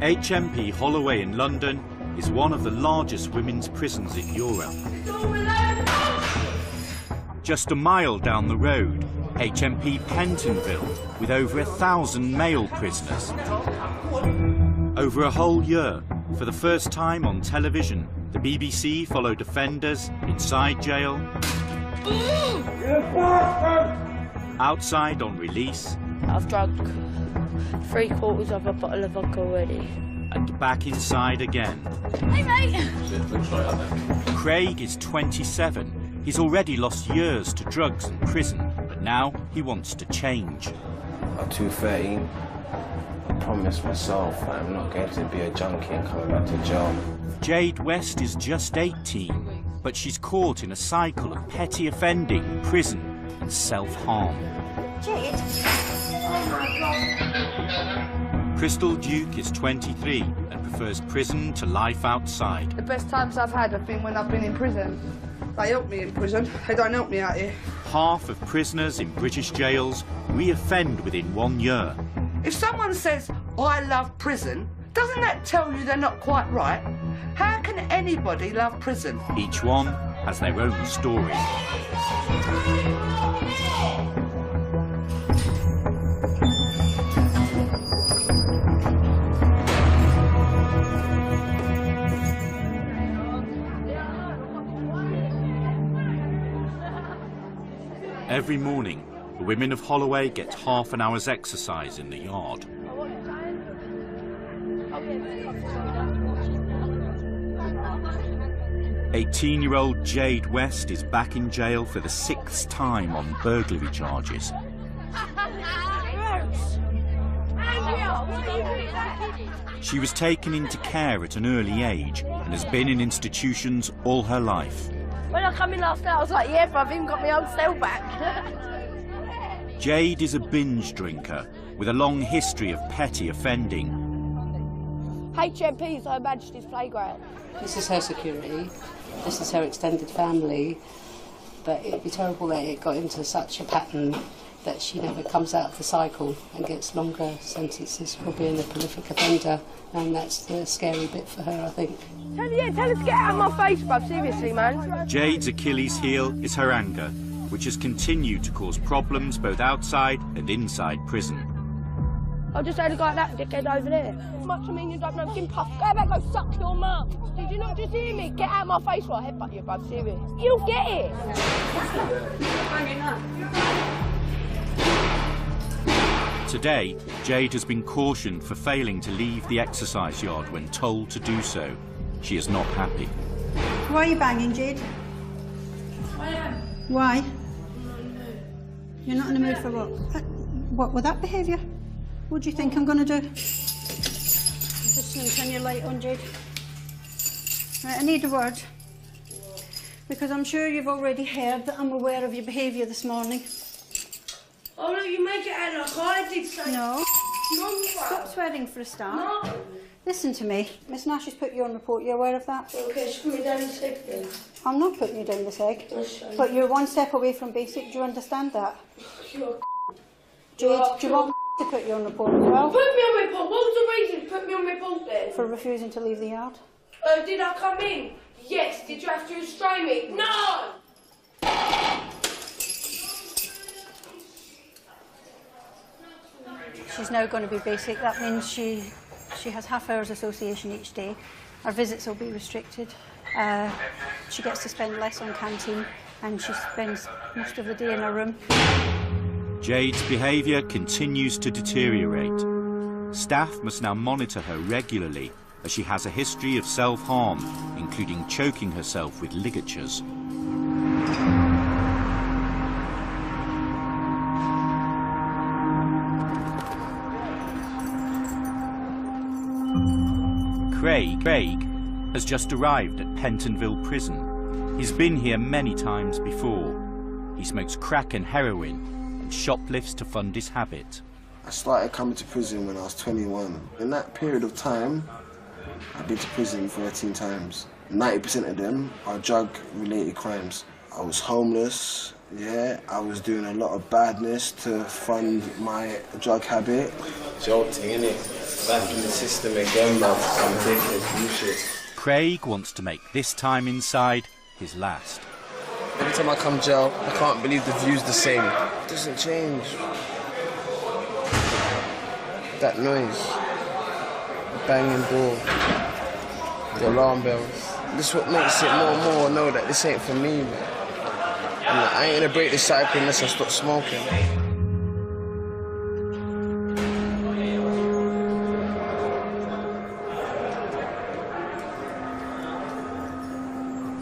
HMP Holloway in London is one of the largest women's prisons in Europe. Just a mile down the road, HMP Pentonville, with over 1,000 male prisoners. Over a whole year, for the first time on television, the BBC followed offenders inside jail, outside on release, I've drunk 3/4 of a bottle of vodka already. and back inside again. Hey, mate! Craig is 27. He's already lost years to drugs and prison, but now he wants to change. At 2:13, I promised myself that I'm not going to be a junkie and coming back to jail. Jade West is just 18, but she's caught in a cycle of petty offending, prison and self-harm. Jade? Oh my God. Crystal Duke is 23 and prefers prison to life outside. The best times I've had have been when I've been in prison. They help me in prison, they don't help me out here. Half of prisoners in British jails re-offend within 1 year. If someone says, I love prison, doesn't that tell you they're not quite right? How can anybody love prison? Each one has their own story. Every morning, the women of Holloway get half an hour's exercise in the yard. 18-year-old Jade West is back in jail for the 6th time on burglary charges. She was taken into care at an early age and has been in institutions all her life. When I come in last night, I was like, yeah, but I've even got my own cell back. Jade is a binge drinker with a long history of petty offending. HMP is Her Majesty's playground. This is her security, this is her extended family, but it'd be terrible that it got into such a pattern that she never comes out of the cycle and gets longer sentences for being a prolific offender, and that's the scary bit for her, I think. Tell us to get out of my face, bruv, seriously, man. Jade's Achilles heel is her anger, which has continued to cause problems both outside and inside prison. I just had a guy like that dickhead over there. Much I mean you don't know, Jim Puff, go back, go suck your mum. Did you not just hear me? Get out of my face while I headbutt you, bruv, serious. You'll get it. Today, Jade has been cautioned for failing to leave the exercise yard when told to do so. She is not happy. Why are you banging, Jade? I am. Why? You're not in the mood for what? What with that behaviour? What do you think I'm going to do? Just going to turn your light on, Jade. Right, I need a word. Because I'm sure you've already heard that I'm aware of your behaviour this morning. Oh, look, you make it out like I did say. No. No, Stop swearing for a start. No. Listen to me. Miss Nash has put you on report. You're aware of that? Okay, she put me down the sick then. I'm not putting you down the seg. But you're one step away from basic. Do you understand that? You're Jade, do you want me to put you on report as well? Put me on report. What was the reason to put me on report then? For refusing to leave the yard? Did I come in? Yes. Did you have to restrain me? No! She's now going to be basic. That means she has half hours association each day. Her visits will be restricted. She gets to spend less on canteen and she spends most of the day in her room. Jade's behaviour continues to deteriorate. Staff must now monitor her regularly as she has a history of self-harm, including choking herself with ligatures. Craig has just arrived at Pentonville Prison. He's been here many times before. He smokes crack and heroin and shoplifts to fund his habit. I started coming to prison when I was 21. In that period of time, I've been to prison 13 times. 90% of them are drug-related crimes. I was homeless, yeah, I was doing a lot of badness to fund my drug habit. jolting, innit? Back in the system again, man. I'm taking this new shit. Craig wants to make this time inside his last. Every time I come jail, I can't believe the view's the same. It doesn't change. That noise, the banging door, the alarm bells. This is what makes it more and more know that this ain't for me, man. And I ain't gonna break the cycle unless I stop smoking.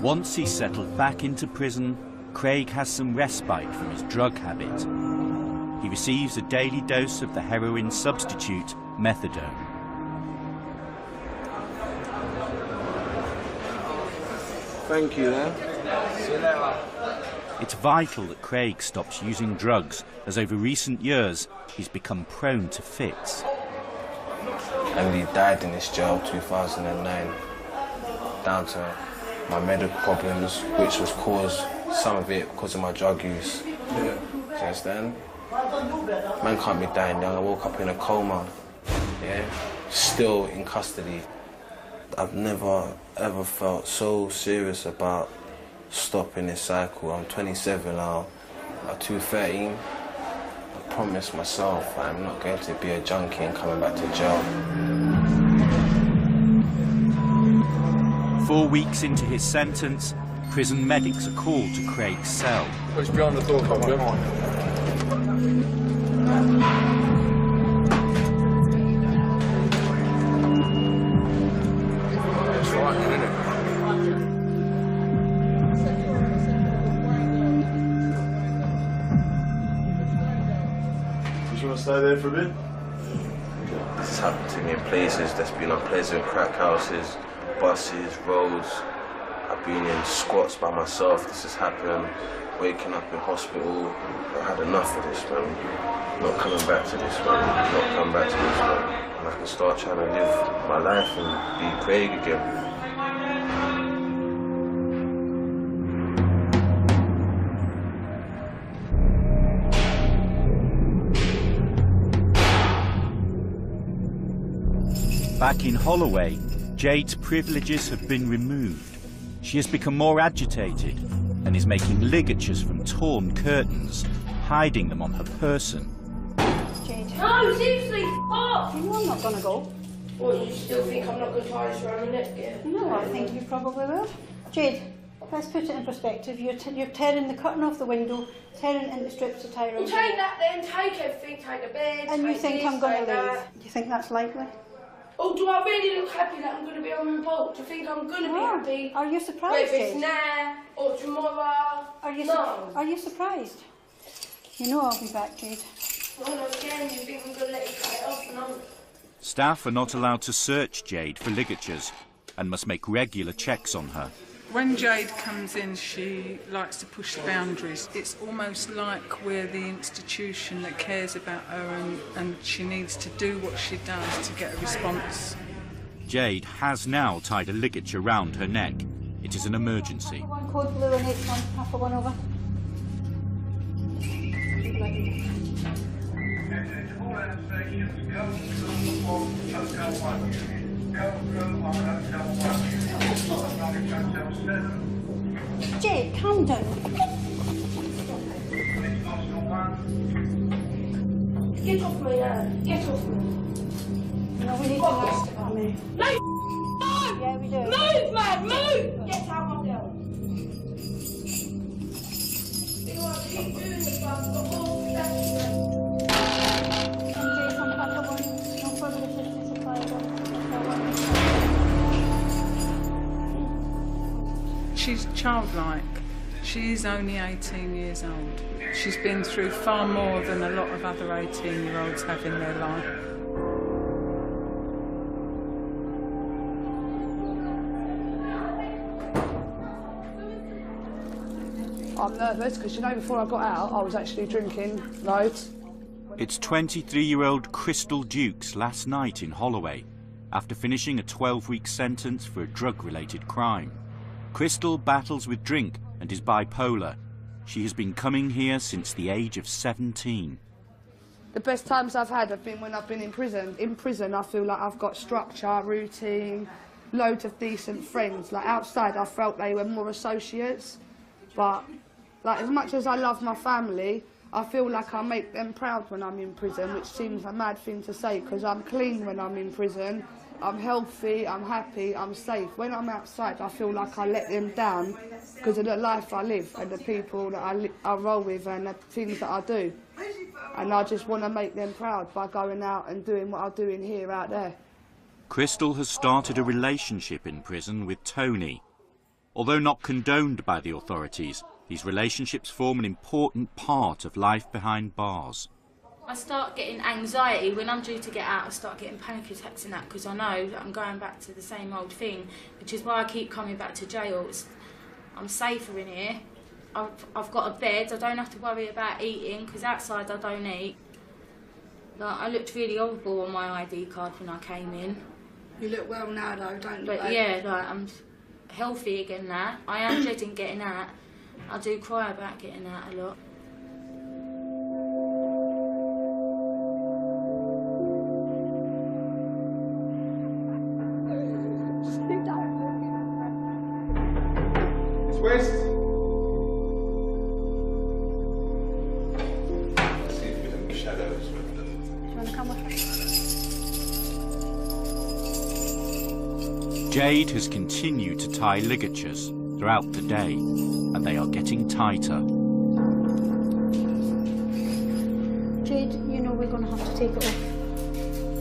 Once he's settled back into prison, Craig has some respite from his drug habit. He receives a daily dose of the heroin substitute, methadone. Thank you, man. See you later. It's vital that Craig stops using drugs, as over recent years he's become prone to fits. And he died in this jail 2009, down to my medical problems, which was caused, some of it because of my drug use. Do you understand? Man can't be dying young. I woke up in a coma, yeah, still in custody. I've never ever felt so serious about stopping this cycle. I'm 27 now. By 213, I promised myself I'm not going to be a junkie and coming back to jail. 4 weeks into his sentence, prison medics are called to Craig's cell. It's behind the door, come on. It's frightening, isn't it? You want to stay there for a bit? This has happened to me in places that's been unpleasant, crack houses, buses, roads. I've been in squats by myself. This has happened. Waking up in hospital. I had enough of this, man. Not coming back to this, man. Not coming back to this, man. And I can start trying to live my life and be Craig again. Back in Holloway, Jade's privileges have been removed. She has become more agitated and is making ligatures from torn curtains, hiding them on her person. Jade. No, seriously, off! You know I'm not gonna go. What, you still think I'm not going to tie this around my neck again? No, I think you probably will. Jade, let's put it in perspective. You're tearing the curtain off the window, tearing it into strips to tie around. Well, take that then, take everything, take the bed, And you take think this, I'm going take to leave? that. Do you think that's likely? Oh, do I really look happy that I'm going to be on revolt? Do you think I'm going to be happy? Are you surprised, Whether it's Jade? now or tomorrow? Are you no. Are you surprised? You know I'll be back, Jade. Well, no, again, you think I'm going to let you cut it off and I'm... Staff are not allowed to search Jade for ligatures and must make regular checks on her. When Jade comes in, she likes to push the boundaries. It's almost like we're the institution that cares about her and she needs to do what she does to get a response. Jade has now tied a ligature round her neck. It is an emergency. One code blue and H1, half a one over. Jade, calm down. Get off me now. Get off me. No, we need to ask about me. No, move! Yeah, we do. Move, man, move! Get out of my cell. You want to keep doing this, but I've got all that. Jade, from half a one, no further assistance required. She's childlike. She is only 18 years old. She's been through far more than a lot of other 18-year-olds have in their life. I'm nervous because, you know, before I got out, I was actually drinking loads. It's 23-year-old Crystal Dukes last night in Holloway, after finishing a 12-week sentence for a drug-related crime. Crystal battles with drink and is bipolar. She has been coming here since the age of 17. The best times I've had have been when I've been in prison. In prison, I feel like I've got structure, routine, loads of decent friends. Like outside, I felt they were more associates. But like as much as I love my family, I feel like I make them proud when I'm in prison, which seems a mad thing to say because I'm clean when I'm in prison. I'm healthy, I'm happy, I'm safe. When I'm outside, I feel like I let them down because of the life I live and the people that I roll with and the things that I do. And I just want to make them proud by going out and doing what I'm doing here out there. Crystal has started a relationship in prison with Tony. Although not condoned by the authorities, these relationships form an important part of life behind bars. I start getting anxiety when I'm due to get out. I start getting panic attacks and that because I know that I'm going back to the same old thing, which is why I keep coming back to jail. I'm safer in here. I've got a bed. I don't have to worry about eating because outside I don't eat. Like, I looked really horrible on my ID card when I came in. You look well now though, don't you? But yeah, like, I'm healthy again now. I am dreading getting out. I do cry about getting out a lot. West. Shadows. Do you want to come with us? Jade has continued to tie ligatures throughout the day, and they are getting tighter. Jade, you know we're going to have to take it off.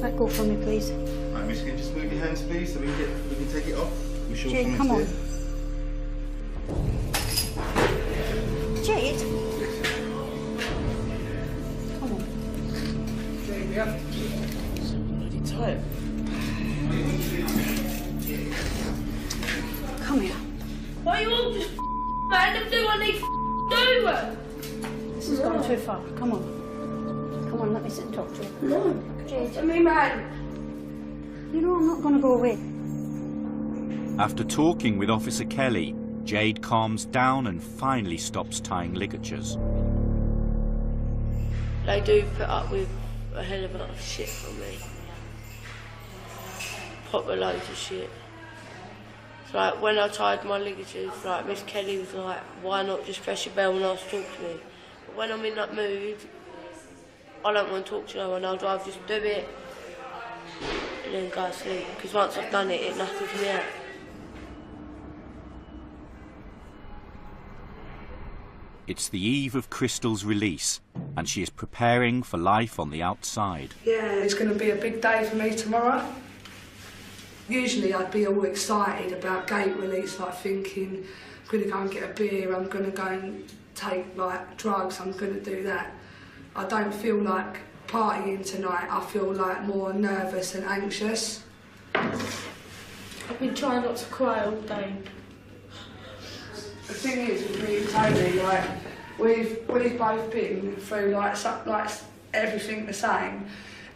Let go for me, please. Right, Miss, can you just move your hands, please, so we can take it off? We sure Jade, come on. Jade? Come on. Jade, yeah. So bloody tight. Come here. Why are you all just mad and do what they do? This has gone too far. Come on. Come on, let me sit and talk to you. No. Jade. To me, man. You know I'm not going to go away. After talking with Officer Kelly, Jade calms down and finally stops tying ligatures. They do put up with a hell of a lot of shit from me. Proper loads of shit. It's like when I tied my ligatures, like Miss Kelly was like, why not just press your bell and ask to talk to me? But when I'm in that mood, I don't want to talk to no one. I'd rather just do it and then go to sleep. Because once I've done it, it knuckles me out. It's the eve of Crystal's release, and she is preparing for life on the outside. Yeah, it's going to be a big day for me tomorrow. Usually I'd be all excited about gate release, like thinking, I'm going to go and get a beer, I'm going to go and take like drugs, I'm going to do that. I don't feel like partying tonight, I feel like more nervous and anxious. I've been trying not to cry all day. The thing is with me and Tony, like, we've both been through like everything the same,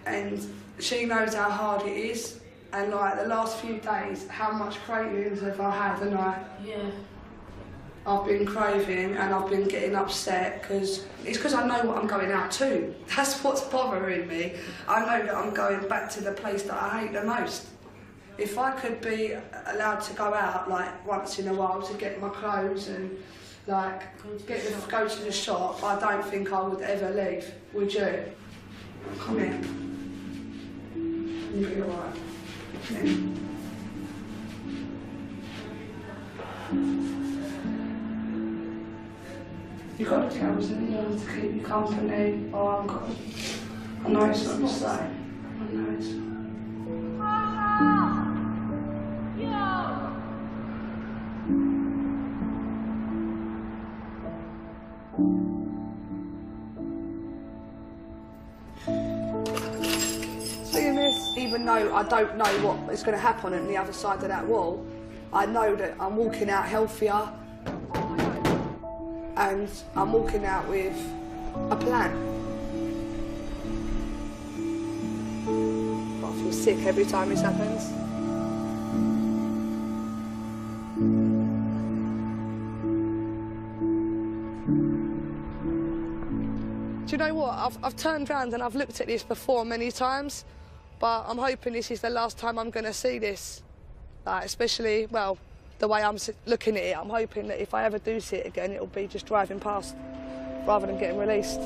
and she knows how hard it is. And like the last few days, how much cravings have I had? And I've been craving and I've been getting upset because I know what I'm going out to. That's what's bothering me. I know that I'm going back to the place that I hate the most. If I could be allowed to go out like once in a while to get my clothes and like go to the shop, I don't think I would ever leave. Would you? Come here. You'll be alright. You've got the girls in the to keep you company. Oh, I've got. I know it's not the same. I know it's. Seeing this, even though I don't know what is going to happen on the other side of that wall, I know that I'm walking out healthier and I'm walking out with a plan. But I feel sick every time this happens. Do you know what? what, I've turned round and I've looked at this before many times, but I'm hoping this is the last time I'm going to see this. Like, especially, well, the way I'm looking at it, I'm hoping that if I ever do see it again, it'll be just driving past rather than getting released.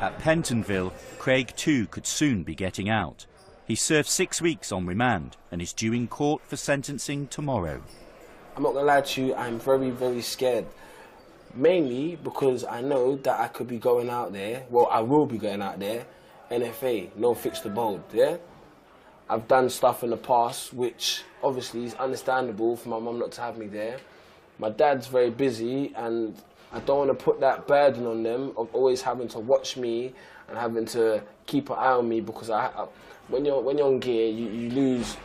At Pentonville, Craig too could soon be getting out. He served 6 weeks on remand and is due in court for sentencing tomorrow. I'm not gonna lie to you, I'm very, very scared. Mainly because I know that I could be going out there, well, I will be going out there, NFA, no fixed abode, yeah? I've done stuff in the past which obviously is understandable for my mum not to have me there. My dad's very busy and I don't want to put that burden on them of always having to watch me and having to keep an eye on me, because when you're on gear, you lose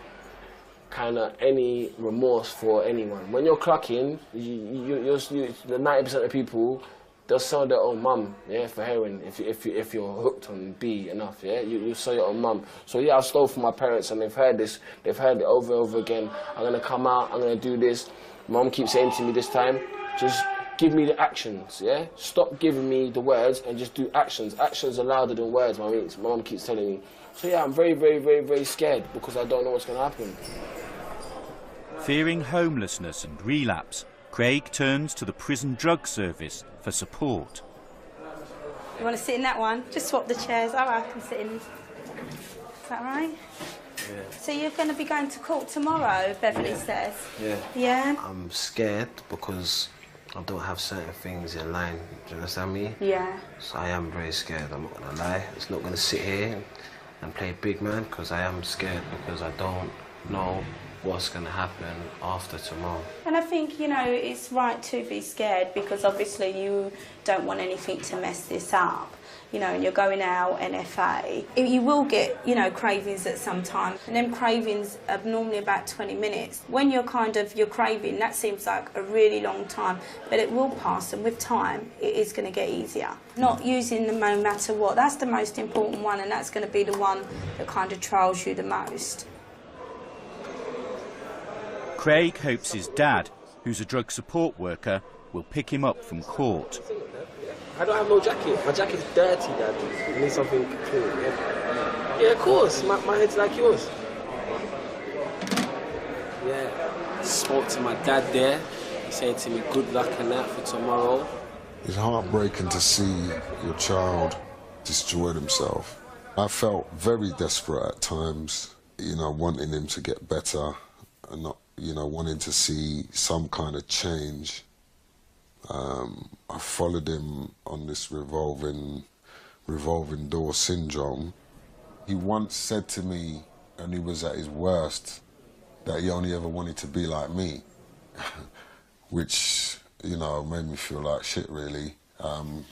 kind of any remorse for anyone. When you're clucking, the 90% of people, they'll sell their own mum, yeah, for heroin. If you're hooked on B enough, yeah, you sell your own mum. So yeah, I've stole from my parents and they've heard this. They've heard it over and over again. I'm gonna come out. I'm gonna do this. Mum keeps saying to me this time, just give me the actions, yeah? Stop giving me the words and just do actions. Actions are louder than words, my mum keeps telling me. So yeah, I'm very, very, very, very scared because I don't know what's going to happen. Fearing homelessness and relapse, Craig turns to the prison drug service for support. You want to sit in that one? Just swap the chairs. All right, I can sit in. Is that right? Yeah. So you're going to be going to court tomorrow, Beverly says? Yeah. Yeah? I'm scared because I don't have certain things in line. Do you understand me? Yeah. So I am very scared, I'm not going to lie. It's not going to sit here and play big man because I am scared because I don't know what's going to happen after tomorrow. And I think, you know, it's right to be scared because obviously you don't want anything to mess this up. You know, and you're going out, NFA. You will get, you know, cravings at some time. And them cravings are normally about 20 minutes. When you're craving, that seems like a really long time, but it will pass, and with time, it is going to get easier. Not using them no matter what, that's the most important one, and that's going to be the one that kind of trials you the most. Craig hopes his dad, who's a drug support worker, will pick him up from court. I don't have no jacket. My jacket's dirty, Dad. I need something clean, yeah? Yeah, of course. My head's like yours. Yeah. Spoke to my dad there. He said to me, good luck and that for tomorrow. It's heartbreaking to see your child destroy himself. I felt very desperate at times, you know, wanting him to get better and not, you know, wanting to see some kind of change. I followed him on this revolving door syndrome. He once said to me, and he was at his worst, that he only ever wanted to be like me, which, you know, made me feel like shit, really,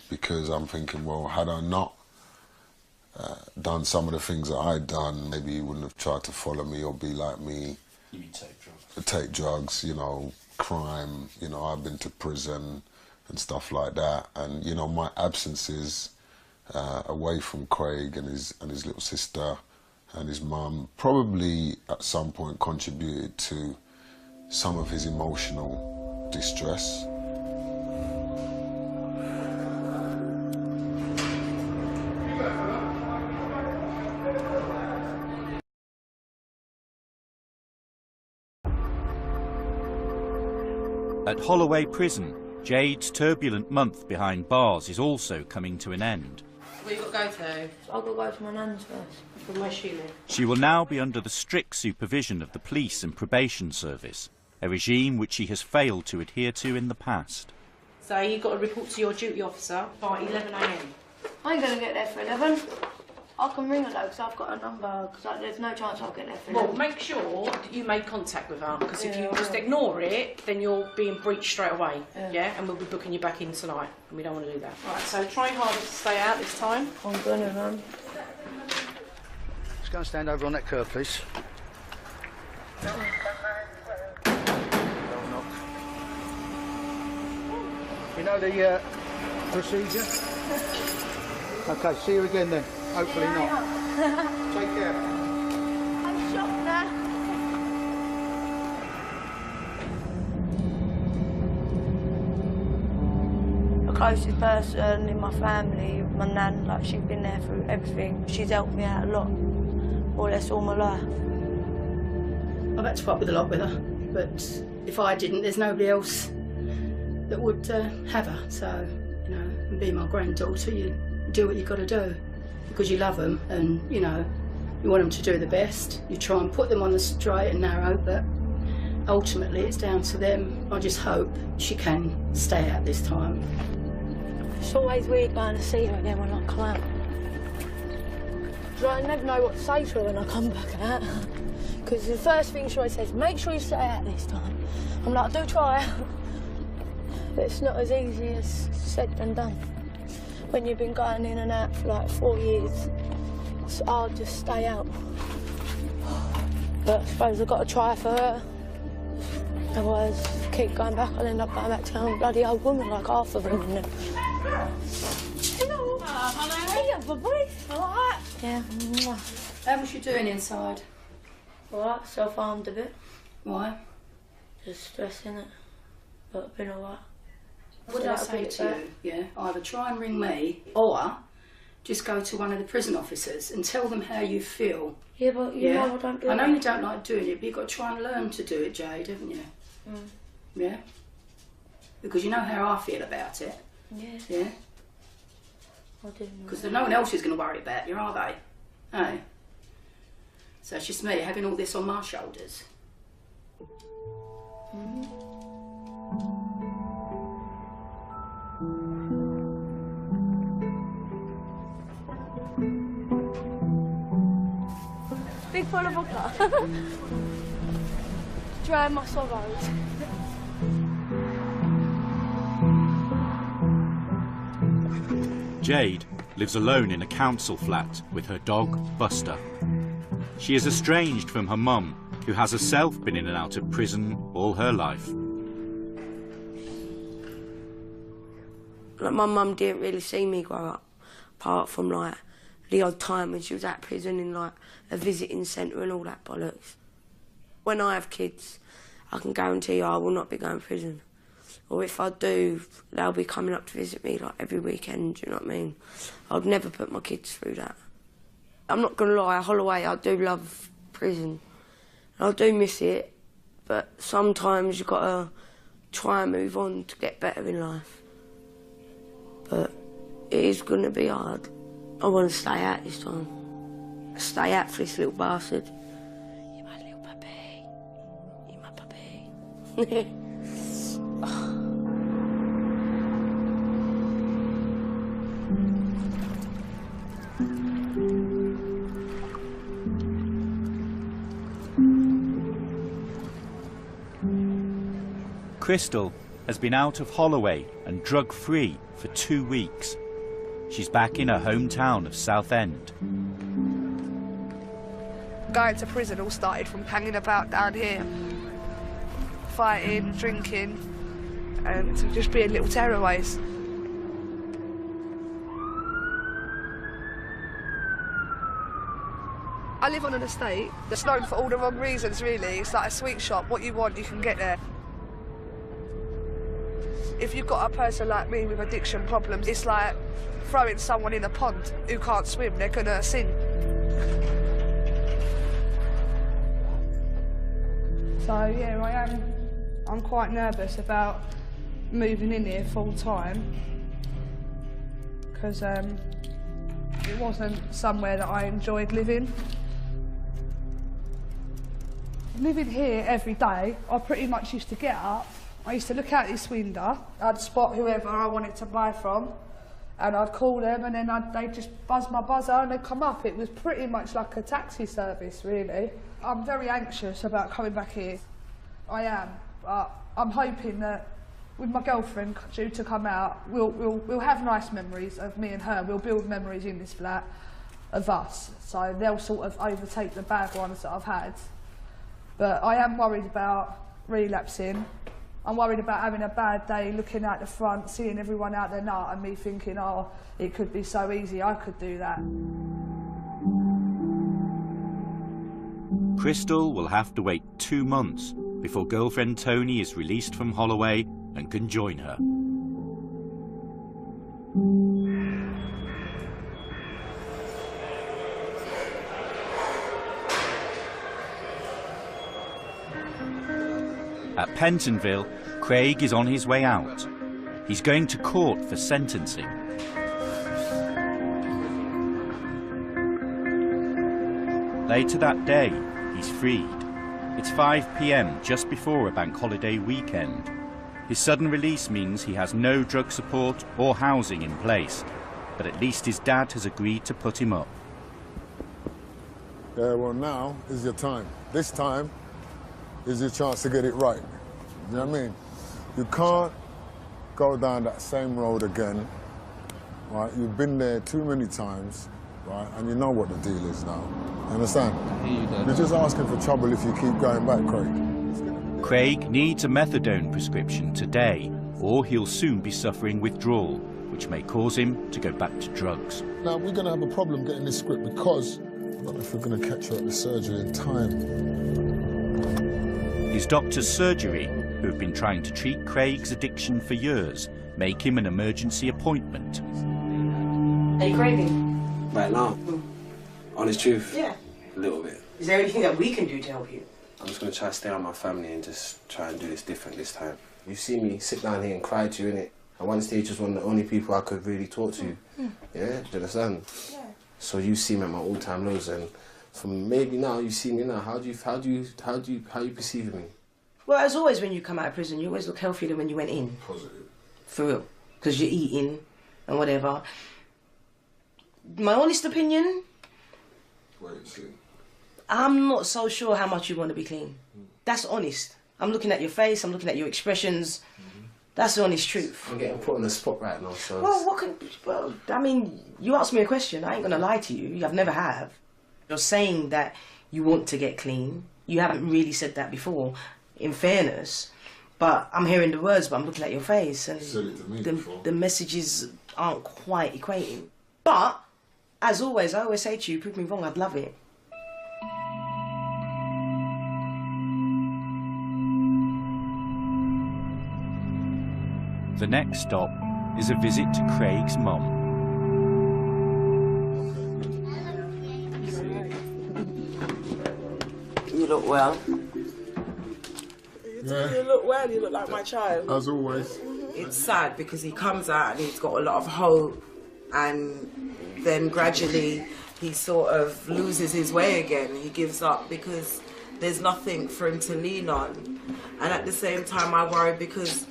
because I'm thinking, well, had I not done some of the things that I'd done, maybe he wouldn't have tried to follow me or be like me. You mean take drugs? Take drugs, you know, crime, you know, I've been to prison and stuff like that, and you know, my absences away from Craig and his little sister and his mum probably at some point contributed to some of his emotional distress. At Holloway Prison, Jade's turbulent month behind bars is also coming to an end. Where you got to go to? I've got to go to my nan's first. From where she lives. She will now be under the strict supervision of the police and probation service, a regime which she has failed to adhere to in the past. So you've got to report to your duty officer by 11 AM. I ain't going to get there for 11. I can ring her though, because I've got a number, because there's no chance I'll get there for 11. Well, make sure that you make contact with her, because if you just ignore it, then you're being breached straight away, yeah? And we'll be booking you back in tonight, and we don't want to do that. Right, so try harder to stay out this time. I'm going to run. Just go and stand over on that curb, please. You know the procedure? Okay, see you again then. Hopefully not. Take care. I'm shocked now. closest person in my family, my nan, like she's been there through everything. She's helped me out a lot, more or less all my life. I've had to put up with a lot with her, but if I didn't, there's nobody else that would have her. So, you know, and being my granddaughter, you do what you've got to do because you love them and, you know, you want them to do the best. You try and put them on the straight and narrow, but ultimately it's down to them. I just hope she can stay out this time. It's always weird going to see her again when I come out. I never know what to say to her when I come back out. Because the first thing she always says, make sure you stay out this time. I'm like, I do try. But it's not as easy as said and done. When you've been going in and out for like 4 years, it's hard to stay out. But I suppose I've got to try for her. Otherwise, keep going back, I'll end up going back to a bloody old woman like half of them. Hello. Hey, boy. All right? Yeah. How was you doing inside? All right, self-harmed a bit. Why? Just stressing it, but I've been all right. What did I say to you? Yeah, either try and ring me or just go to one of the prison officers and tell them how you feel. Yeah, but you know I don't do it. I know you don't like doing it, but you've got to try and learn to do it, Jade, haven't you? Mm. Yeah? Because you know how I feel about it. Yeah. Yeah? I do. Because no one else is going to worry about you, are they? Hey? So it's just me having all this on my shoulders. Big full of vodka. Dry my sorrows. Jade lives alone in a council flat with her dog, Buster. She is estranged from her mum, who has herself been in and out of prison all her life. Like, my mum didn't really see me grow up, apart from like the odd time when she was at prison in like a visiting centre and all that bollocks. When I have kids, I can guarantee you I will not be going to prison. Or if I do, they'll be coming up to visit me like every weekend, do you know what I mean? I'd never put my kids through that. I'm not going to lie, Holloway, I do love prison. I do miss it, but sometimes you've got to try and move on to get better in life. But it is going to be hard. I want to stay out this time. Stay out for this little bastard. You're my little puppy. You're my puppy. Crystal has been out of Holloway and drug-free for 2 weeks. She's back in her hometown of Southend. Going to prison all started from hanging about down here, fighting, drinking, and just being little tearaways. I live on an estate that's known for all the wrong reasons, really. It's like a sweet shop. What you want, you can get there. If you've got a person like me with addiction problems, it's like throwing someone in a pond who can't swim, they're gonna sink. So yeah, I'm quite nervous about moving in here full time because it wasn't somewhere that I enjoyed living. Living here every day, I pretty much used to get up, I used to look out this window, I'd spot whoever I wanted to buy from, and I'd call them, and then they'd just buzz my buzzer and they'd come up. It was pretty much like a taxi service, really. I'm very anxious about coming back here. I am, but I'm hoping that with my girlfriend due to come out, we'll have nice memories of me and her. We'll build memories in this flat of us, so they'll sort of overtake the bad ones that I've had. But I am worried about relapsing. I'm worried about having a bad day, looking out the front, seeing everyone out there nut, and me thinking, oh, it could be so easy, I could do that. Crystal will have to wait 2 months before girlfriend Tony is released from Holloway and can join her. At Pentonville, Craig is on his way out. He's going to court for sentencing. Later that day, he's freed. It's 5 p.m, just before a bank holiday weekend. His sudden release means he has no drug support or housing in place, but at least his dad has agreed to put him up. Yeah, well, now is your time. This time is your chance to get it right. You know what I mean? You can't go down that same road again, right? You've been there too many times, right? And you know what the deal is now. You understand? You're just asking for trouble if you keep going back, Craig. Craig needs a methadone prescription today, or he'll soon be suffering withdrawal, which may cause him to go back to drugs. Now, we're going to have a problem getting this script because I don't know if we're going to catch her at the surgery in time. His doctor's surgery, who have been trying to treat Craig's addiction for years, make him an emergency appointment. Are you craving? Right now? Honest truth? Yeah. A little bit. Is there anything that we can do to help you? I'm just going to try to stay on my family and just try and do this different this time. You see me sit down here and cry to you, innit? At one stage, was one of the only people I could really talk to. Yeah? Do you understand? Yeah. So you see me at my all-time lows, and from maybe now you see me now. How you perceive me? Well, as always, when you come out of prison, you always look healthier than when you went in. Positive. For real. Because you're eating and whatever. My honest opinion, Wait and see. I'm not so sure how much you want to be clean. That's honest. I'm looking at your face, I'm looking at your expressions. That's the honest truth. I'm getting put on the spot right now, so... Well, I mean, you asked me a question. I ain't going to lie to you. I've never have. You're saying that you want to get clean. You haven't really said that before, in fairness. But I'm hearing the words, but I'm looking at your face. And the messages aren't quite equating. But, as always, I always say to you, prove me wrong, I'd love it. The next stop is a visit to Craig's mum. You look well. You look well, you look like my child. As always. It's sad because he comes out and he's got a lot of hope, and then gradually he sort of loses his way again. He gives up because there's nothing for him to lean on. And at the same time I worry because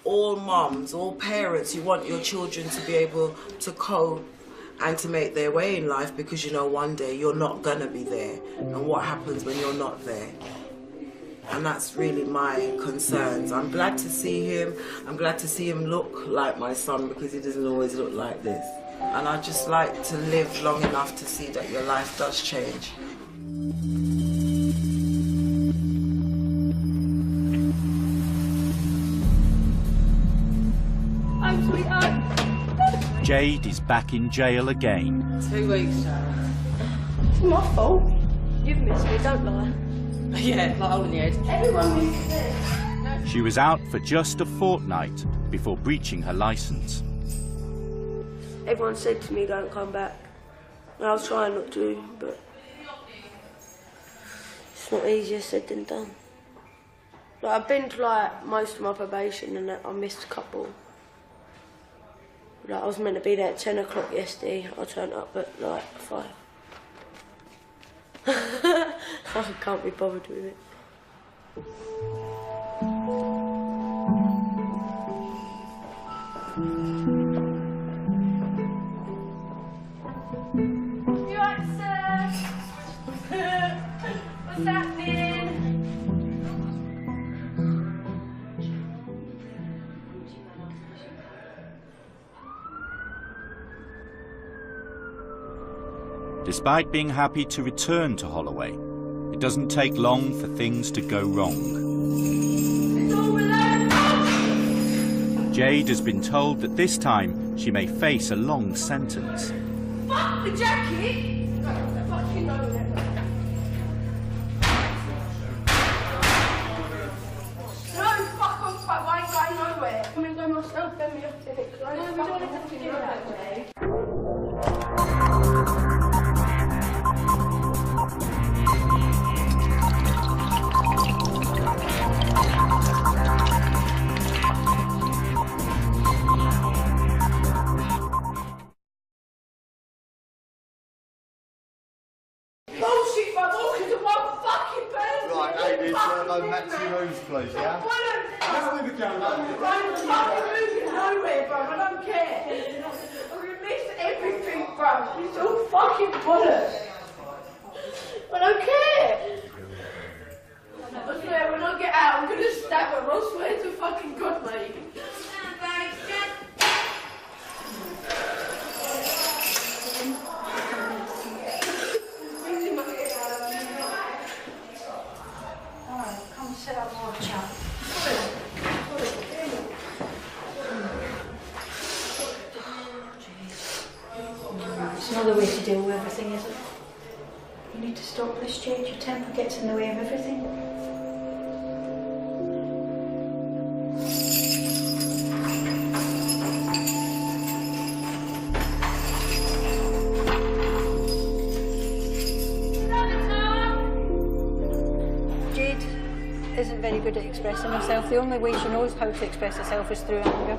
all mums, all parents, you want your children to be able to cope and to make their way in life, because you know one day you're not gonna be there, and what happens when you're not there. And that's really my concerns. I'm glad to see him. I'm glad to see him look like my son, because he doesn't always look like this. And I just like to live long enough to see that your life does change. Jade is back in jail again. 2 weeks, Sharon. It's my fault. You've missed me, don't lie. Yeah, like on the head. Everyone misses it. She was out for just a fortnight before breaching her licence. Everyone said to me, don't come back. And I was trying not to, but it's not easier said than done. Like, I've been to like most of my probation and I missed a couple. Like, I was meant to be there at 10 o'clock yesterday. I turned up at like 5. I can't be bothered with it. You right, sir? What's happening? Despite being happy to return to Holloway, it doesn't take long for things to go wrong. Jade has been told that this time she may face a long sentence. Fuck the jacket! Fucking know that. No, fuck off, I ain't going nowhere. come and go myself, then we have to it. No, we don't have to do it that way. Bullshit, my walkers are one fucking person. Right, ladies, go back to your rooms, please, yeah? Let's leave it down. I'm fucking moving nowhere, bro. I don't care. I'm gonna miss everything, bro. It's all fucking bollocks. I don't care. I swear, when I get out, I'm gonna stab him. I swear to fucking God, mate. Come and sit up and have a chat. It's not the way to deal with everything, is it? You need to stop this, Jade. Your temper gets in the way of everything. Jade isn't very good at expressing herself. The only way she knows how to express herself is through anger.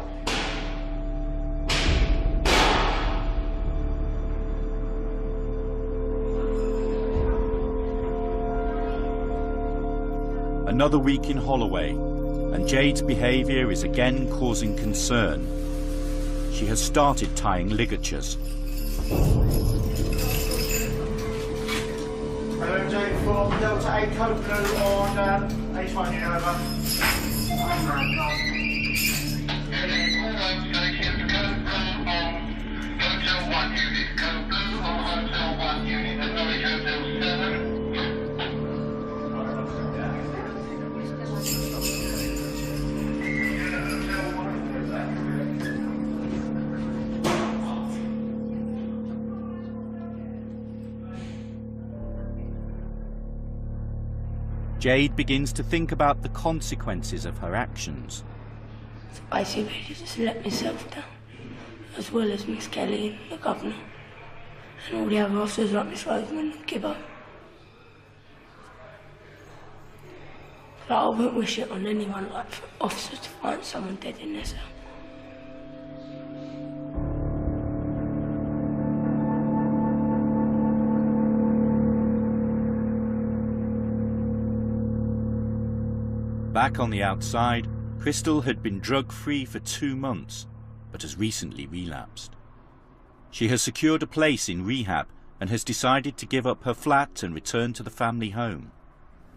Another week in Holloway, and Jade's behaviour is again causing concern. She has started tying ligatures. Hello, Jade from Delta 8 Code Blue on H1 here, over. Oh my God. Jade begins to think about the consequences of her actions. So basically, I just let myself down, as well as Miss Kelly, the governor, and all the other officers like Miss Roseman and Gibbo. But I wouldn't wish it on anyone, like for officers to find someone dead in their cell. Back on the outside, Crystal had been drug-free for 2 months, but has recently relapsed. She has secured a place in rehab and has decided to give up her flat and return to the family home.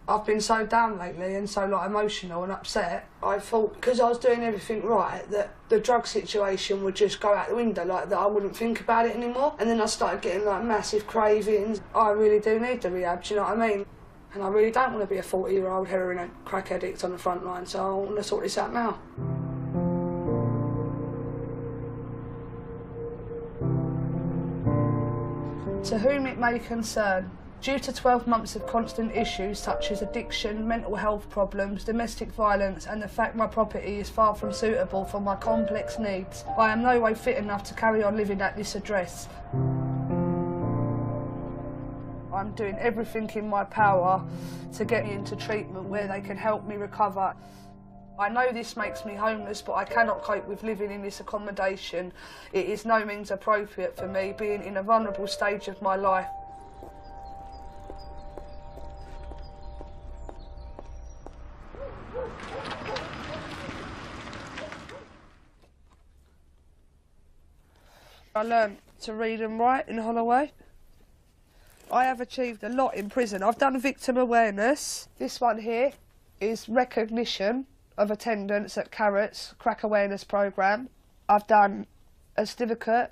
I've been so down lately and so emotional and upset. I thought because I was doing everything right that the drug situation would just go out the window, like that I wouldn't think about it anymore. And then I started getting massive cravings. I really do need the rehab, do you know what I mean? And I really don't want to be a 40-year-old heroin and crack addict on the front line, so I want to sort this out now. To whom it may concern, due to 12 months of constant issues such as addiction, mental health problems, domestic violence and the fact my property is far from suitable for my complex needs, I am no way fit enough to carry on living at this address. I'm doing everything in my power to get me into treatment where they can help me recover. I know this makes me homeless, but I cannot cope with living in this accommodation. It is no means appropriate for me, being in a vulnerable stage of my life. I learned to read and write in Holloway. I have achieved a lot in prison. I've done victim awareness. This one here is recognition of attendance at Carrots Crack Awareness Programme. I've done a certificate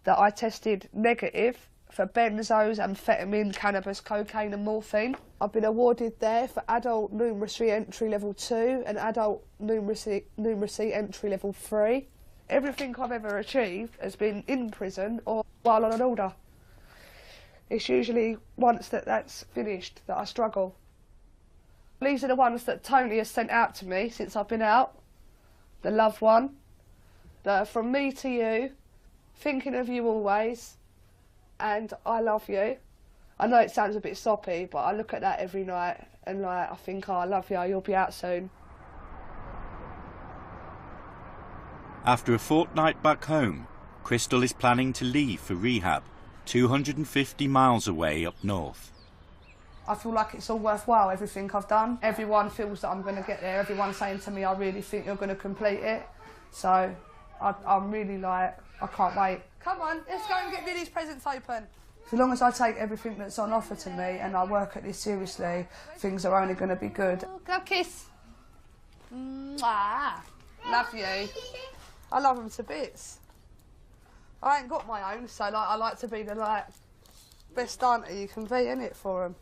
that I tested negative for benzos, amphetamine, cannabis, cocaine and morphine. I've been awarded there for adult numeracy entry level 2 and adult numeracy entry level 3. Everything I've ever achieved has been in prison or while on an order. It's usually once that's finished that I struggle. These are the ones that Tony has sent out to me since I've been out. the loved one, from me to you, thinking of you always, and I love you. I know it sounds a bit soppy, but I look at that every night and like I think, oh, I love you, you'll be out soon. After a fortnight back home, Crystal is planning to leave for rehab, 250 miles away up north. I feel like it's all worthwhile, everything I've done. Everyone feels that I'm going to get there. Everyone's saying to me, I really think you're going to complete it. So I'm really like, I can't wait. Come on, let's go and get these presents open. As long as I take everything that's on offer to me and I work at this seriously, things are only going to be good. Go kiss. Mwah. Love you. I love them to bits. I ain't got my own, so like, I like to be the best auntie you can be, innit, for them.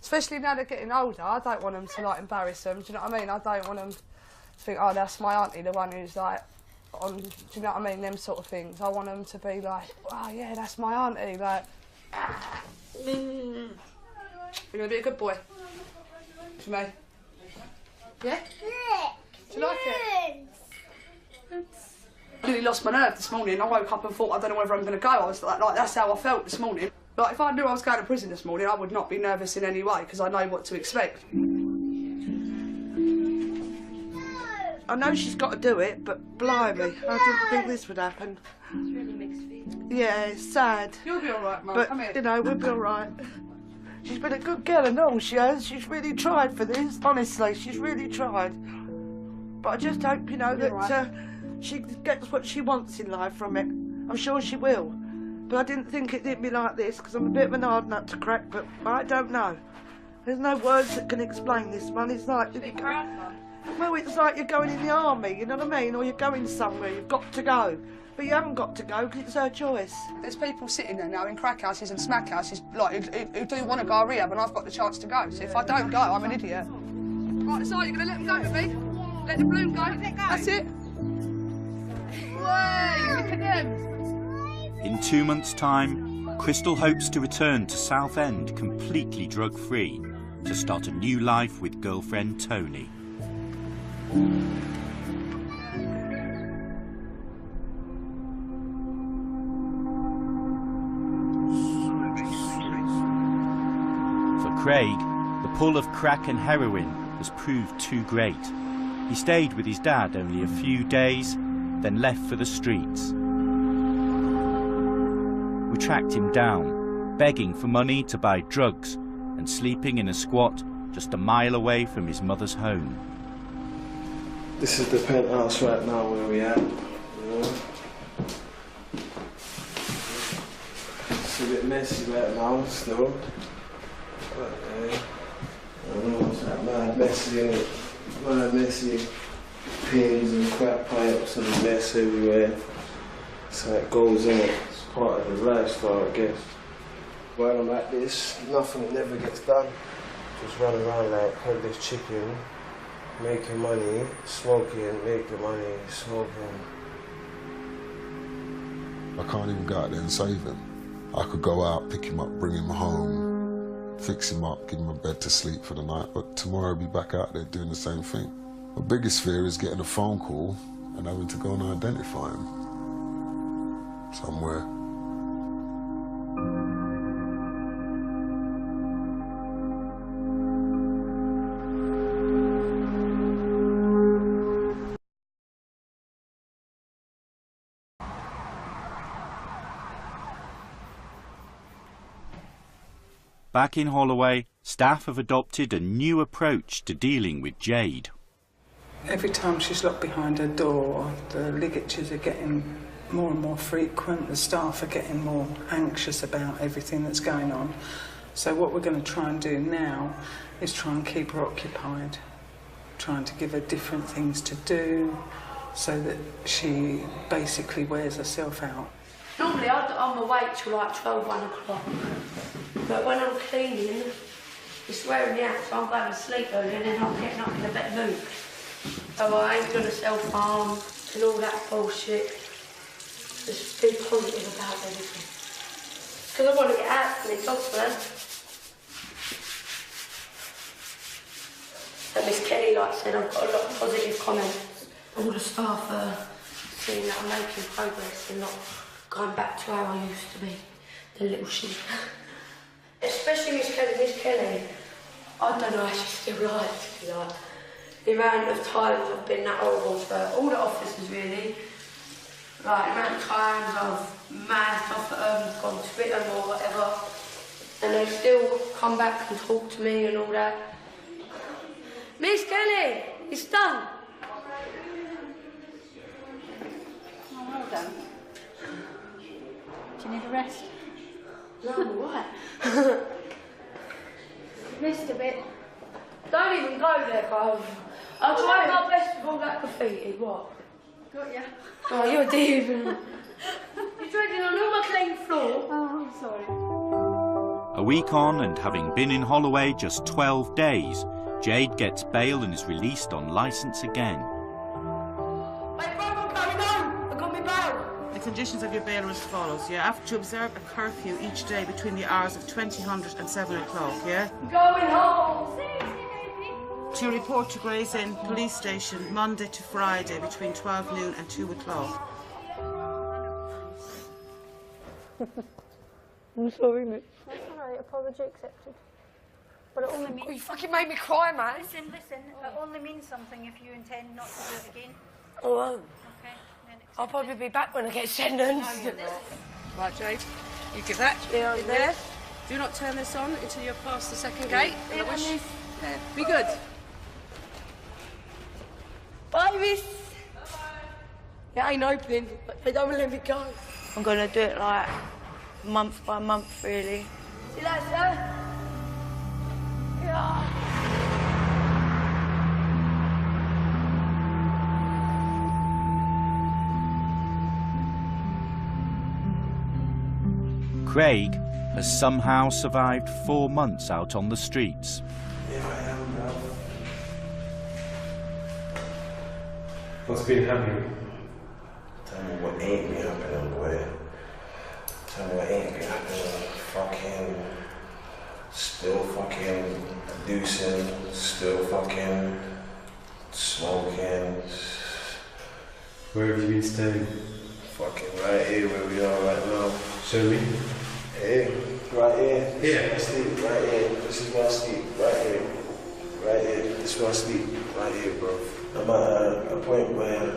Especially now they're getting older, I don't want them to like embarrass them, do you know what I mean? I don't want them to think, oh, that's my auntie, the one who's like on, do you know what I mean, them sort of things. I want them to be like, oh yeah, that's my auntie, like. You're gonna be a good boy. To me. Yeah? Do you like it? I nearly lost my nerve this morning. I woke up and thought, I don't know whether I'm going to go. I was like, that's how I felt this morning. Like, if I knew I was going to prison this morning, I would not be nervous in any way, because I know what to expect. I know she's got to do it, but blimey, I didn't think this would happen. It's really mixed feelings. Yeah, it's sad. You'll be all right, Mum. But, Come here. you know, we'll be all right. She's been a good girl and all, she has. She's really tried for this, honestly, she's really tried. But I just hope, you know, that she gets what she wants in life from it. I'm sure she will. But I didn't think it'd hit me like this, because I'm a bit of an hard nut to crack, but I don't know. There's no words that can explain this one. It's like, well, it's like you're going in the army, you know what I mean? Or you're going somewhere, you've got to go. But you haven't got to go, because it's her choice. There's people sitting there now in crack houses and smack houses like, who do want to go rehab, and I've got the chance to go. So if I don't go, I'm an idiot. Right, so you're going to let them go with me? Let the balloon go. That's it. Way, look at them. In 2 months' time, Crystal hopes to return to Southend completely drug-free to start a new life with girlfriend Tony. For Craig, the pull of crack and heroin has proved too great. He stayed with his dad only a few days, then left for the streets. We tracked him down, begging for money to buy drugs and sleeping in a squat just a mile away from his mother's home. This is the penthouse right now where we're at, you know. It's a bit messy right now still. But, I don't know, it's like mad messy, innit? Mad messy. Pins and crap pipes and mess everywhere. So it goes in it. It's part of the lifestyle, I guess. While I'm at this, nothing never gets done. Just run around like headless chicken, making money, smoking, making money, smoking. I can't even go out there and save him. I could go out, pick him up, bring him home, fix him up, give him a bed to sleep for the night, but tomorrow I'll be back out there doing the same thing. My biggest fear is getting a phone call and having to go and identify him somewhere. Back in Holloway, staff have adopted a new approach to dealing with Jade. Every time she's locked behind her door, the ligatures are getting more and more frequent. The staff are getting more anxious about everything that's going on. So what we're going to try and do now is try and keep her occupied, trying to give her different things to do so that she basically wears herself out. Normally I'm awake till like 12, 1 o'clock. But when I'm cleaning, it's wearing me out, so I'm going to sleep early and then I'm getting up in a better mood. So I ain't gonna self-harm and all that bullshit. Just be positive about everything. Because I want to get out from this dogs, man. And Miss Kelly, like I said, I've got a lot of positive comments. all the staff are seeing that I'm making progress and not going back to how I used to be, the little shit. Especially Miss Kelly, I don't know how she still likes me, like, the amount of times I've been that horrible for all the officers really, like the amount of times I've mouthed off at them, gone to spit them or whatever, and they still come back and talk to me and all that. Miss Kelly, it's done. Oh, well done. Do you need a rest? No, I'm alright. Missed a bit. Don't even go there, Carl. I'll try my best with all that graffiti, what? Got ya. Oh, you're deep. You're treading on all my clean floor. Oh, I'm sorry. A week on and having been in Holloway just 12 days, Jade gets bail and is released on licence again. Hey, bro, I'm coming home. I got me bail. The conditions of your bail are as follows, yeah? After to observe a curfew each day between the hours of 2000 and 7 o'clock, yeah? Going home. To report to Gray's Inn Police Station Monday to Friday between 12 noon and 2 o'clock. I'm sorry, Miss. That's alright, apology accepted. But it only means... Oh, you fucking made me cry, man. Listen, it only means something if you intend not to do it again. Oh, well. Okay, then I'll probably be back when I get sentenced. No, you're not. Right, Jade, you give that in there. Do not turn this on until you're past the second gate. And I wish... There. Be good. Bye, Miss. It ain't open, but they don't let me go. I'm gonna do it like month by month, really. See that, sir? Yeah. Craig has somehow survived 4 months out on the streets. Yeah, I am, bro. What's been happening? Tell me what ain't been happening, boy. Tell me what ain't been happening. Fucking... Still fucking producing, still fucking smoking. Where have you been staying? Fucking right here where we are right now. Show me. Here, right here. Yeah. This is my sleep, right here. This is my sleep, right here. Right here. This is my sleep, right here, bro. I'm at a point where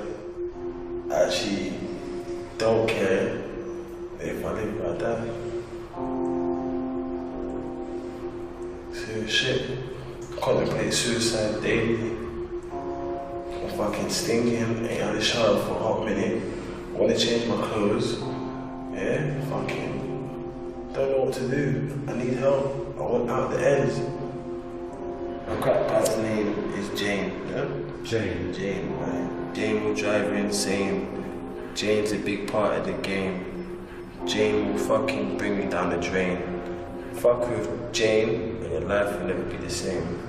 I actually don't care if I live or I die. Serious shit. Contemplate suicide daily. I'm fucking stinking, ain't had a shower for a hot minute. Wanna change my clothes. Yeah, fucking don't know what to do. I need help. I want out the ends. My crack part's name is Jane, yeah? Jane. Jane, right? Jane will drive you insane. Jane's a big part of the game. Jane will fucking bring me down the drain. Fuck with Jane and your life will never be the same.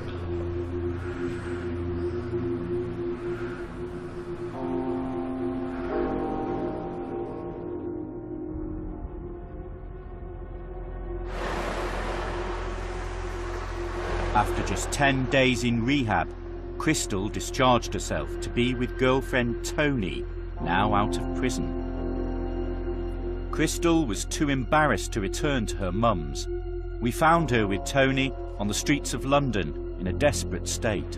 After just 10 days in rehab, Crystal discharged herself to be with girlfriend Tony, now out of prison. Crystal was too embarrassed to return to her mum's. We found her with Tony on the streets of London in a desperate state.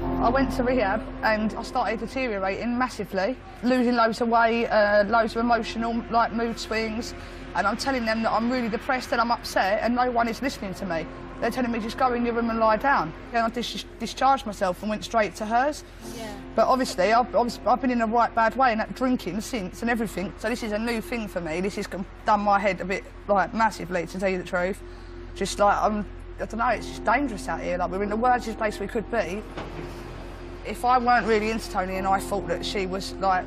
I went to rehab and I started deteriorating massively, losing loads of weight, loads of emotional mood swings, and I'm telling them that I'm really depressed and I'm upset and no one is listening to me. They're telling me just go in your room and lie down. And I discharged myself and went straight to hers. Yeah. But obviously I've been in a right bad way and that drinking since and everything. So this is a new thing for me. This has done my head a bit massively, to tell you the truth. Just I don't know, it's just dangerous out here. Like we're in the worst place we could be. If I weren't really into Tony and I thought that she was I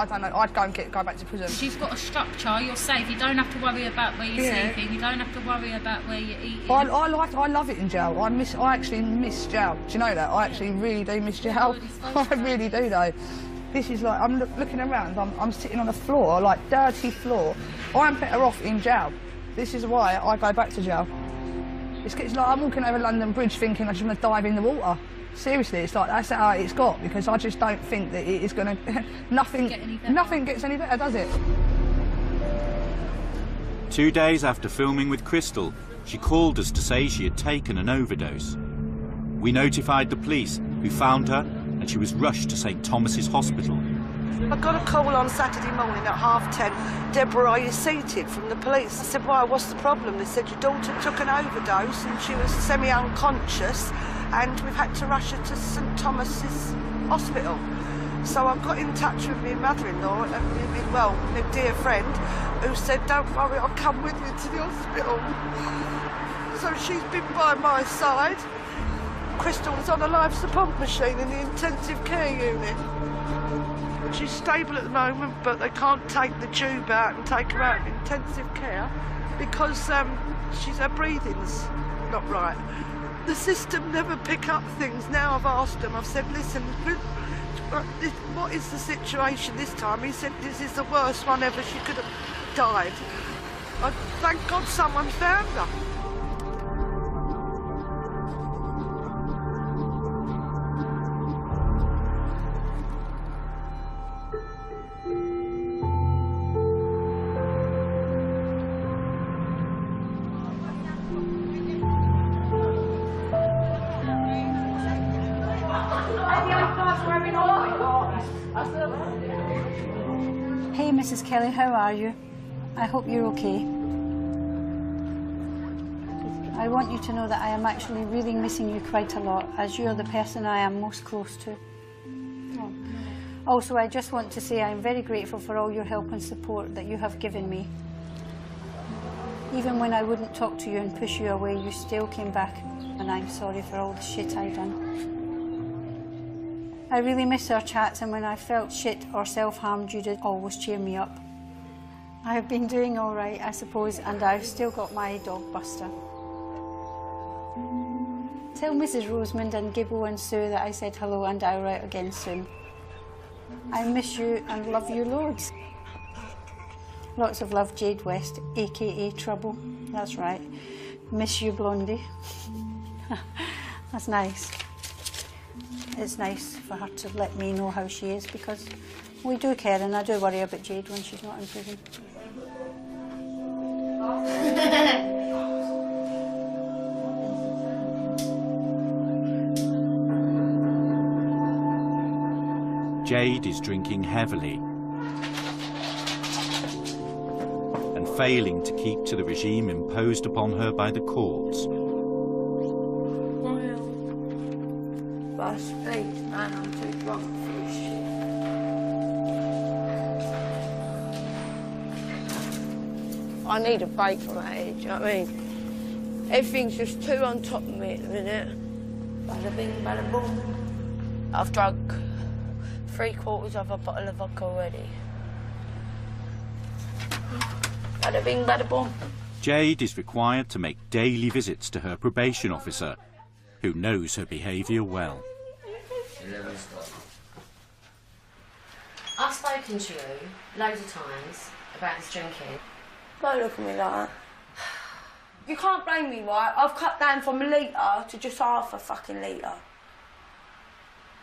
don't know, I'd go back to prison. She's got a structure, you're safe, you don't have to worry about where you're sleeping, you don't have to worry about where you're eating. I love it in jail. I actually miss jail. Do you know that? I actually really do miss jail. I really do though. This is I'm looking around, I'm sitting on the floor, dirty floor. I'm better off in jail. This is why I go back to jail. It's I'm walking over London Bridge thinking I just want to dive in the water. Seriously, it's like that's how it's got, because I just don't think that it is going to... nothing gets any better, does it? 2 days after filming with Crystal, she called us to say she had taken an overdose. We notified the police, who found her, and she was rushed to St Thomas's Hospital. I got a call on Saturday morning at 10:30. Deborah, are you seated? From the police. I said, why, what's the problem? They said your daughter took an overdose and she was semi-unconscious and we've had to rush her to St Thomas's Hospital. So I got in touch with my mother-in-law, my dear friend, who said, don't worry, I'll come with you to the hospital. So she's been by my side. Crystal was on a life support machine in the intensive care unit. She's stable at the moment, but they can't take the tube out and take her out of intensive care because her breathing's not right. The system never pick up things. Now I've asked them, I've said, listen, what is the situation this time? He said, this is the worst one ever. She could have died. Thank God someone found her. Hey, Mrs. Kelly, how are you? I hope you're okay. I want you to know that I am actually really missing you quite a lot, as you're the person I am most close to. Also, I just want to say I'm very grateful for all your help and support that you have given me. Even when I wouldn't talk to you and push you away, you still came back, and I'm sorry for all the shit I've done. I really miss our chats, and when I felt shit or self-harmed, you did always cheer me up. I have been doing all right, I suppose, and I've still got my dog Buster. Tell Mrs. Rosamond and Gibbo and Sue that I said hello and I'll write again soon. I miss you and love you loads. Lots of love, Jade West, aka Trouble. That's right. Miss you, Blondie. That's nice. It's nice for her to let me know how she is, because we do care, and I do worry about Jade when she's not in prison. Jade is drinking heavily and failing to keep to the regime imposed upon her by the courts. Please, man, I'm too drunk for this shit. I need a break from that age, you know what I mean? Everything's just too on top of me at the minute. Bada bing, bada boom. I've drunk 3/4 of a bottle of vodka already. Bada bing, bada boom. Jade is required to make daily visits to her probation officer, who knows her behaviour well. I've spoken to you loads of times about this drinking. Don't look at me like that. You can't blame me, right? I've cut down from a litre to just half a fucking litre.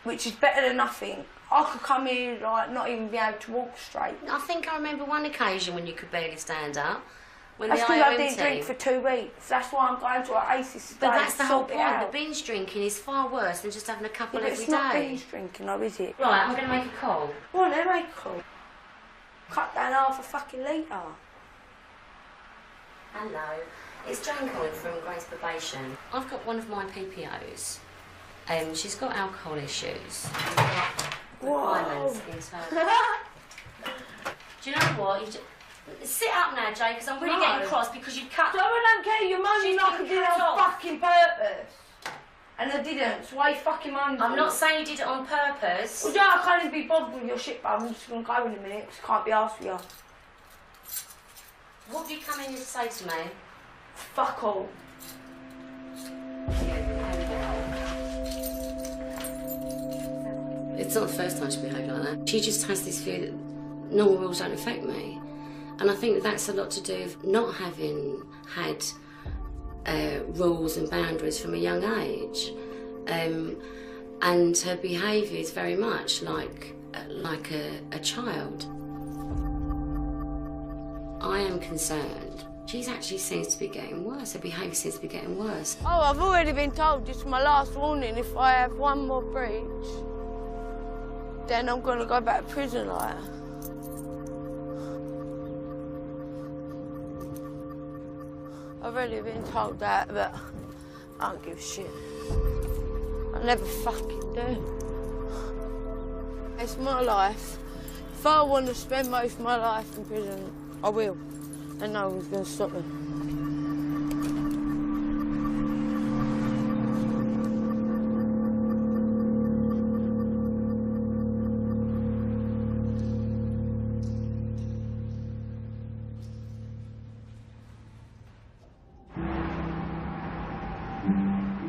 Which is better than nothing. I could come here, like, not even be able to walk straight. I think I remember one occasion when you could barely stand up. When That's the because I IOM didn't drink team- for 2 weeks. That's why I'm going to Oasis today. But that's the to whole sort it point. out. The binge drinking is far worse than just having a couple Yeah, but every it's not day. binge drinking, though, is it? Right, I'm going to make a call. Go on then, make a call. Cut down half a fucking litre. Hello, it's Jane calling from Grace Probation. I've got one of my PPOs. She's got alcohol issues. Requirements in terms. Do you know what? Sit up now, Jay, because I'm really getting cross because you cut. I don't care, you're moaning like I did it on fucking purpose. And I didn't, so why you fucking moaning? I'm not saying you did it on purpose. Well, yeah, I can't even be bothered with your shit, but I'm just going to go in a minute, because I can't be arsed with you. What have you come in here to say to me? Fuck all. It's not the first time she behaved like that. She just has this view that normal rules don't affect me. And I think that's a lot to do with not having had rules and boundaries from a young age. And her behaviour is very much like a child. I am concerned. She actually seems to be getting worse. Her behaviour seems to be getting worse. Oh, I've already been told this is my last warning. If I have one more breach, then I'm going to go back to prison like that. I've already been told that, but I don't give a shit. I never fucking do. It's my life. If I want to spend most of my life in prison, I will. And no one's going to stop me.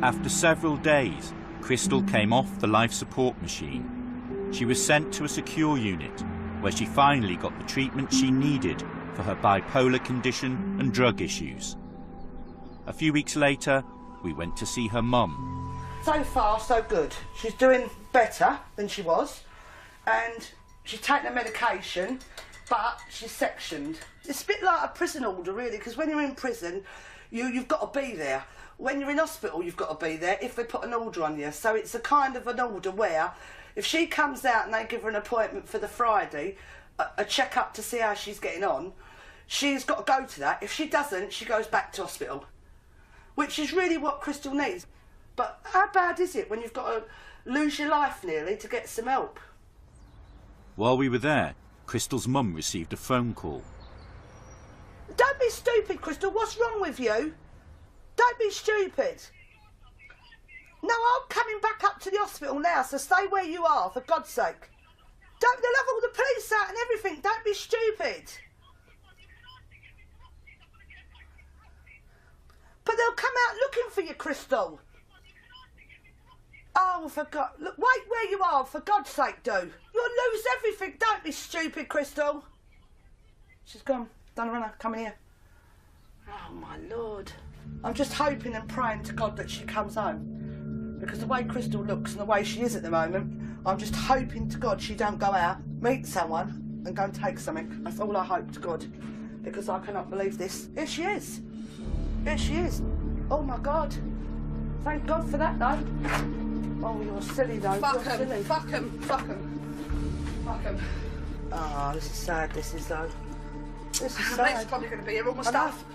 After several days, Crystal came off the life support machine. She was sent to a secure unit, where she finally got the treatment she needed for her bipolar condition and drug issues. A few weeks later, we went to see her mum. So far, so good. She's doing better than she was, and she's taking her medication, but she's sectioned. It's a bit like a prison order, really, because when you're in prison, you've got to be there. When you're in hospital, you've got to be there if they put an order on you. So it's a kind of an order where if she comes out and they give her an appointment for the Friday, a check-up to see how she's getting on, she's got to go to that. If she doesn't, she goes back to hospital, which is really what Crystal needs. But how bad is it when you've got to lose your life nearly to get some help? While we were there, Crystal's mum received a phone call. Don't be stupid, Crystal. What's wrong with you? Don't be stupid. No, I'm coming back up to the hospital now, so stay where you are, for God's sake. They'll have all the police out and everything. Don't be stupid. But they'll come out looking for you, Crystal. Oh, for God. Look, wait where you are, for God's sake, do. You'll lose everything. Don't be stupid, Crystal. She's gone. Done a runner. Come in here. Oh, my Lord. I'm just hoping and praying to God that she comes home. Because the way Crystal looks and the way she is at the moment, I'm just hoping to God she don't go out, meet someone and go and take something. That's all I hope to God. Because I cannot believe this. Here she is. Here she is. Oh, my God. Thank God for that, though. Oh, you're silly, though. Fuck You're him. silly. Fuck him. Fuck him. Fuck him. Oh, this is sad, this is, though. This is Mate's sad. probably going to be here. All my I know. stuff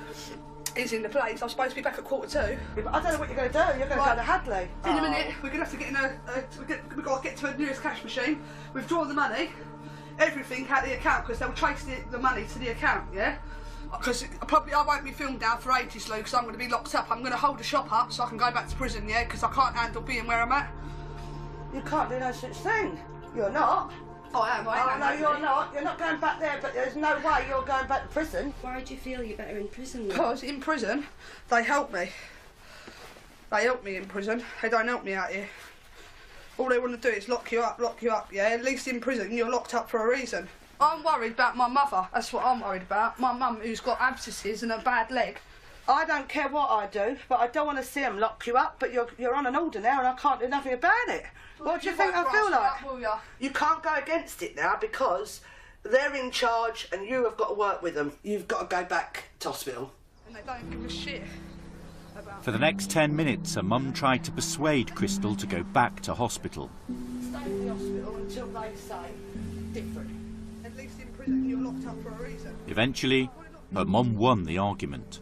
is in the place. I'm supposed to be back at 2:45. Yeah, but I don't know what you're going to do. You're going to go to Hadley. In a minute, we're going to have to get in we've got to get to the nearest cash machine, withdraw the money, everything out of the account, because they'll trace the money to the account, yeah? Because I won't be filmed down for ages, Lou, because I'm going to be locked up. I'm going to hold the shop up so I can go back to prison, yeah? Because I can't handle being where I'm at. You can't do no such thing. You're not. Oh, I am. Oh, no, you're not. You're not going back there, but there's no way you're going back to prison. Why do you feel you're better in prison? Because in prison, they help me. They help me in prison. They don't help me out here. All they want to do is lock you up, yeah? At least in prison, you're locked up for a reason. I'm worried about my mother. That's what I'm worried about. My mum, who's got abscesses and a bad leg. I don't care what I do, but I don't want to see them lock you up, but you're on an order now and I can't do nothing about it. What do you think I feel like? Will ya? You can't go against it now because they're in charge and you have got to work with them. You've got to go back to hospital. And they don't give a shit about... For the next 10 minutes, her mum tried to persuade Crystal to go back to hospital. Stay in the hospital until they say different. At least in prison, you're locked up for a reason. Eventually, her mum won the argument.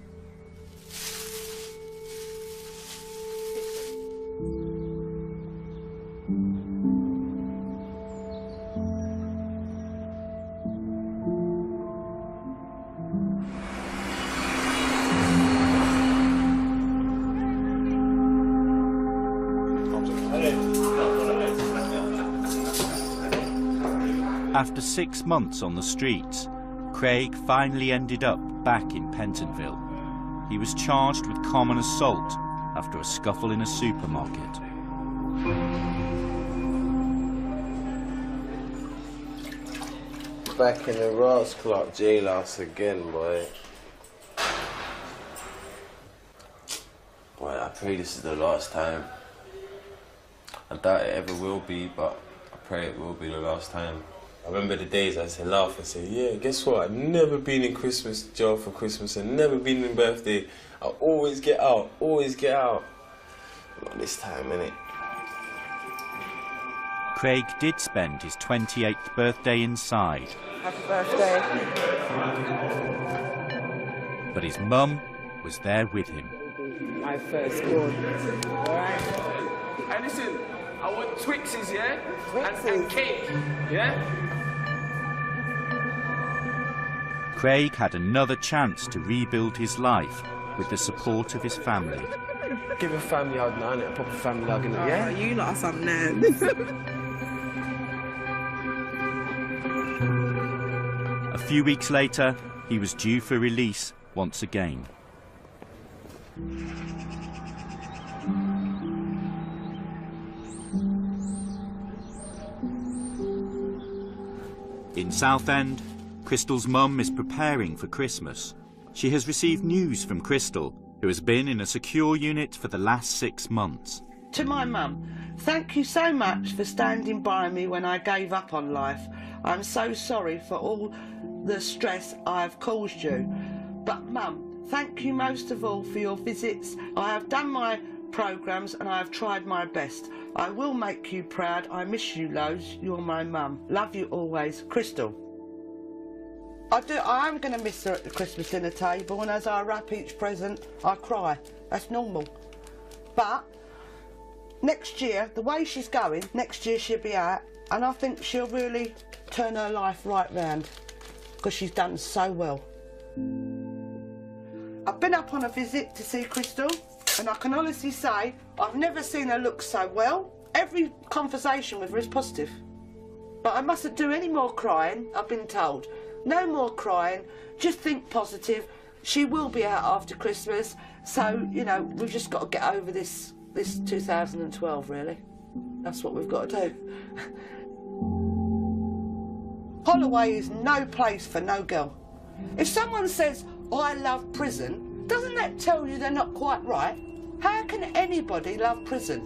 After 6 months on the streets, Craig finally ended up back in Pentonville. He was charged with common assault after a scuffle in a supermarket. Back in the Ross Clark jailhouse again, boy. Boy, I pray this is the last time. I doubt it ever will be, but I pray it will be the last time. I remember the days I used to laugh and say, yeah, guess what? I've never been in Christmas jail for Christmas and never been in birthday. I always get out, always get out. Not this time, innit? Craig did spend his 28th birthday inside. Happy birthday. But his mum was there with him. My firstborn. Alright? Hey, listen, I want Twixes, yeah? Twixes? And cake, yeah? Craig had another chance to rebuild his life with the support of his family. Give a family hug now, innit? A proper family hug, innit? Yeah? You lot are some nerds. A few weeks later, he was due for release once again. In Southend, Crystal's mum is preparing for Christmas. She has received news from Crystal, who has been in a secure unit for the last 6 months. To my mum, thank you so much for standing by me when I gave up on life. I'm so sorry for all the stress I have caused you. But mum, thank you most of all for your visits. I have done my programmes and I have tried my best. I will make you proud. I miss you loads. You're my mum. Love you always. Crystal. I am going to miss her at the Christmas dinner table, and as I wrap each present, I cry. That's normal. But next year, the way she's going, next year she'll be out, and I think she'll really turn her life right round, because she's done so well. I've been up on a visit to see Crystal, and I can honestly say I've never seen her look so well. Every conversation with her is positive. But I mustn't do any more crying, I've been told. No more crying, just think positive. She will be out after Christmas, so, you know, we've just got to get over this 2012, really. That's what we've got to do. Holloway is no place for no girl. If someone says, I love prison, doesn't that tell you they're not quite right? How can anybody love prison?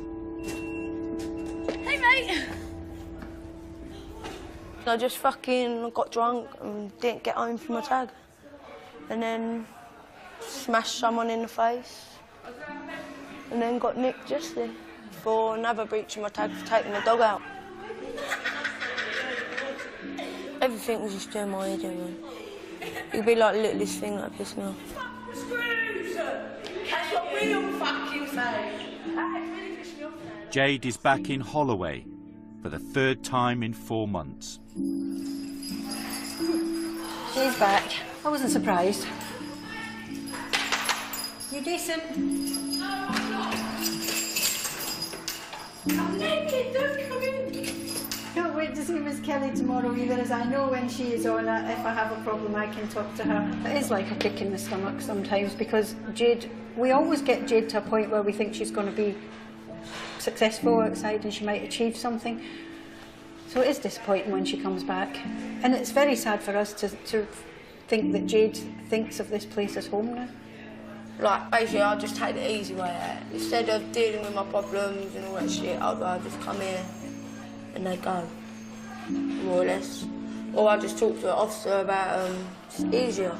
Hey, mate! I just fucking got drunk and didn't get home from my tag. And then smashed someone in the face. And then got nicked yesterday for another breach of my tag for taking the dog out. Everything was just doing my head in, man. It'd be like the littlest thing that pissed me off. Screws! That's what we all fucking say. That really pissed me off now. Jade is back in Holloway for the 3rd time in 4 months. She's back. I wasn't surprised. You decent? I'm naked, don't come in. Can't wait to see Miss Kelly tomorrow either, as I know when she is on it, if I have a problem I can talk to her. It is like a kick in the stomach sometimes, because Jade, we always get Jade to a point where we think she's going to be successful outside and she might achieve something. So it is disappointing when she comes back. And it's very sad for us to think that Jade thinks of this place as home now. Like, basically, I'll just take the easy way out. Instead of dealing with my problems and all that shit, I'd rather just come here and they go, more or less. Or I'll just talk to an officer about it's easier.